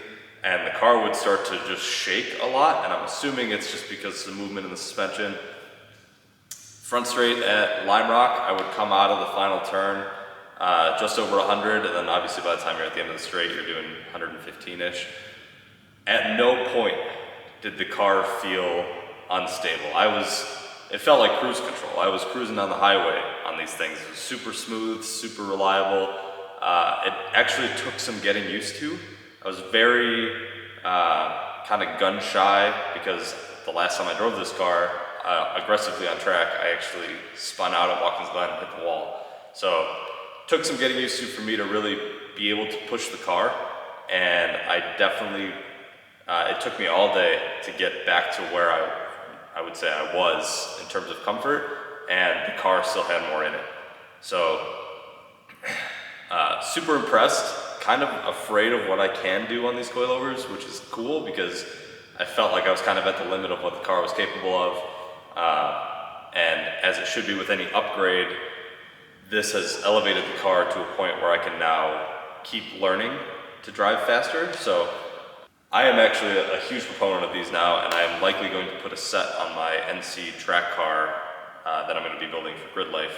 and the car would start to just shake a lot, and I'm assuming it's just because of the movement in the suspension. Front straight at Lime Rock, I would come out of the final turn just over 100, and then obviously by the time you're at the end of the straight, you're doing 115-ish. At no point did the car feel unstable. It felt like cruise control. I was cruising down the highway on these things. It was super smooth, super reliable. It actually took some getting used to. I was very kind of gun shy because the last time I drove this car aggressively on track, I actually spun out at Watkins Glen and hit the wall. So it took some getting used to for me to really be able to push the car, and I definitely, it took me all day to get back to where I would say I was in terms of comfort, and the car still had more in it. So super impressed, kind of afraid of what I can do on these coilovers, which is cool because I felt like I was kind of at the limit of what the car was capable of. And as it should be with any upgrade, this has elevated the car to a point where I can now keep learning to drive faster. So I am actually a huge proponent of these now, and I am likely going to put a set on my NC track car that I'm going to be building for Grid Life,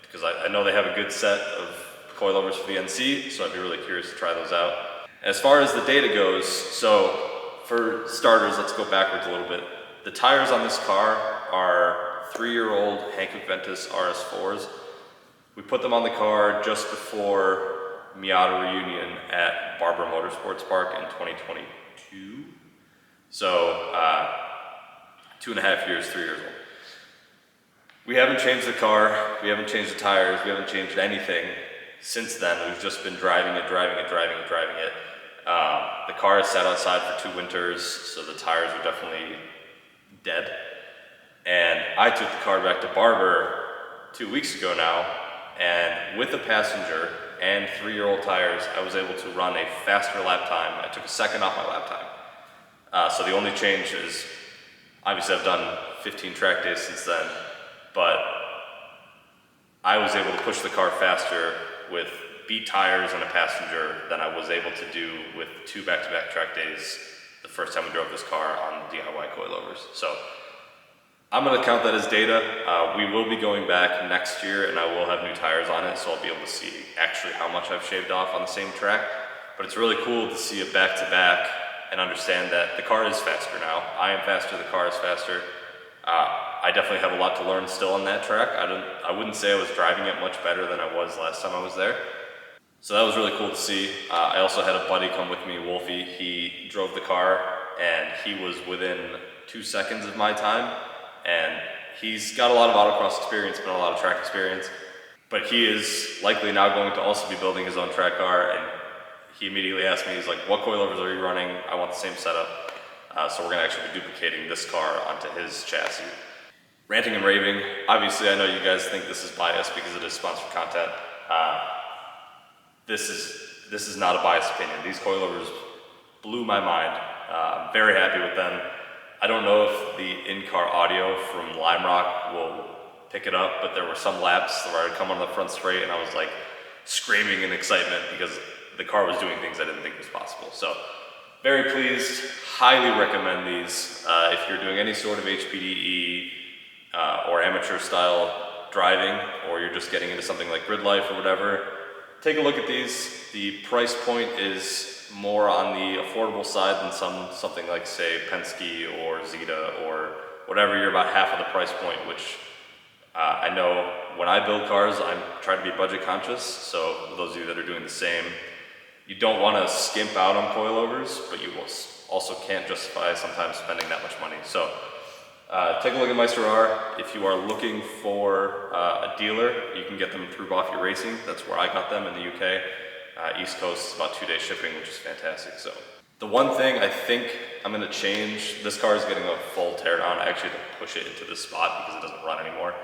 because I know they have a good set of coilovers for the NC, so I'd be really curious to try those out. As far as the data goes, so for starters, let's go backwards a little bit. The tires on this car are 3-year-old Hankook Ventus RS4s. We put them on the car just before Miata reunion at Barber Motorsports Park in 2022. So 2.5 years, 3 years old. We haven't changed the car, we haven't changed the tires, we haven't changed anything since then. We've just been driving it. The car is sat outside for 2 winters, so the tires are definitely dead. And I took the car back to Barber 2 weeks ago now, and with a passenger and 3-year-old tires, I was able to run a faster lap time. I took a second off my lap time. So the only change is, obviously I've done 15 track days since then, but I was able to push the car faster with beat tires and a passenger than I was able to do with 2 back-to-back track days the first time we drove this car on DIY coilovers. So I'm going to count that as data. We will be going back next year, and I will have new tires on it, so I'll be able to see actually how much I've shaved off on the same track. But it's really cool to see it back-to-back and understand that the car is faster now. I am faster, the car is faster. I definitely have a lot to learn still on that track. I wouldn't say I was driving it much better than I was last time I was there. So that was really cool to see. I also had a buddy come with me, Wolfie. He drove the car, and he was within 2 seconds of my time. And he's got a lot of autocross experience, but a lot of track experience. But he is likely now going to also be building his own track car, and he immediately asked me, he's like, what coilovers are you running? I want the same setup. So we're gonna actually be duplicating this car onto his chassis. Ranting and raving, obviously I know you guys think this is biased because it is sponsored content. This is not a biased opinion. These coilovers blew my mind. I'm very happy with them. I don't know if the in-car audio from Lime Rock will pick it up, but there were some laps where I'd come on the front straight and I was like screaming in excitement because the car was doing things I didn't think was possible. So very pleased, highly recommend these. If you're doing any sort of HPDE or amateur style driving, or you're just getting into something like Grid Life or whatever, take a look at these. The price point is more on the affordable side than something like, say, Penske or Zeta or whatever. You're about half of the price point, which I know when I build cars, I'm trying to be budget conscious. So those of you that are doing the same, you don't want to skimp out on coilovers, but you also can't justify sometimes spending that much money. So take a look at MeisterR. If you are looking for a dealer, you can get them through BOFI Racing. That's where I got them in the UK. East Coast is about 2-day shipping, which is fantastic. So the one thing I think I'm going to change, this car is getting a full teardown. I actually had to push it into this spot because it doesn't run anymore.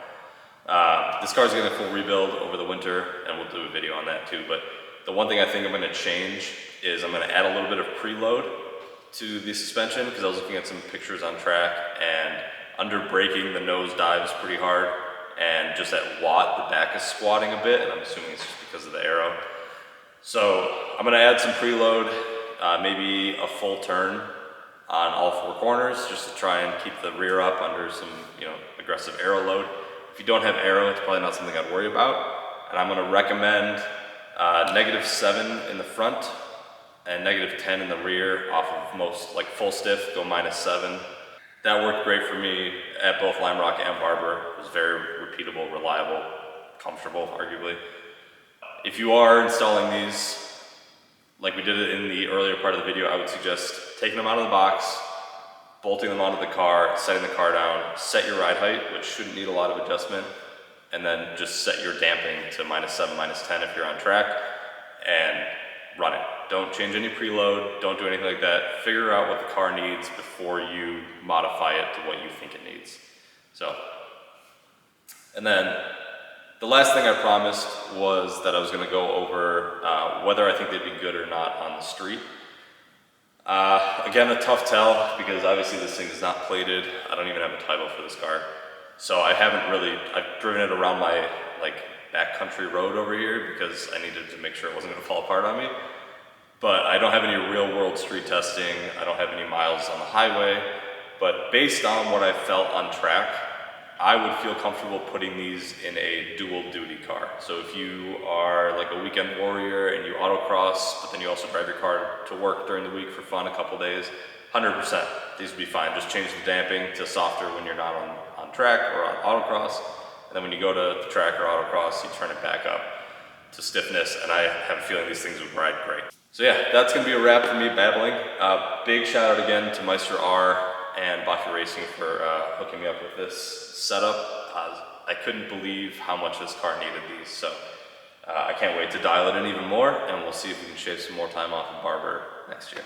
This car is getting a full rebuild over the winter, and we'll do a video on that too. But the one thing I think I'm going to change is I'm going to add a little bit of preload to the suspension, because I was looking at some pictures on track, and under braking the nose dives pretty hard, and just at watt the back is squatting a bit, and I'm assuming it's just because of the aero. So I'm going to add some preload, maybe a full turn on all 4 corners, just to try and keep the rear up under some, aggressive aero load. If you don't have aero, it's probably not something I'd worry about. And I'm going to recommend -7 in the front and -10 in the rear off of most, like full stiff, go -7. That worked great for me at both Lime Rock and Barber. It was very repeatable, reliable, comfortable, arguably. If you are installing these, like we did it in the earlier part of the video, I would suggest taking them out of the box, bolting them onto the car, setting the car down, set your ride height, which shouldn't need a lot of adjustment, and then just set your damping to -7, -10 if you're on track, and run it. Don't change any preload, don't do anything like that. Figure out what the car needs before you modify it to what you think it needs. So, and then the last thing I promised was that I was going to go over whether I think they'd be good or not on the street. Again, a tough tell, because obviously this thing is not plated. I don't even have a title for this car. So I've driven it around my backcountry road over here because I needed to make sure it wasn't going to fall apart on me. But I don't have any real world street testing. I don't have any miles on the highway. But based on what I felt on track, I would feel comfortable putting these in a dual duty car. So if you are like a weekend warrior and you autocross, but then you also drive your car to work during the week for fun a couple days, 100%, these would be fine. Just change the damping to softer when you're not on track or on autocross. And then when you go to the track or autocross, you turn it back up to stiffness, and I have a feeling these things would ride great. So yeah, that's gonna be a wrap for me babbling. Big shout out again to MeisterR and BOFI Racing for hooking me up with this setup. I couldn't believe how much this car needed these, so I can't wait to dial it in even more, and we'll see if we can shave some more time off of Barber next year.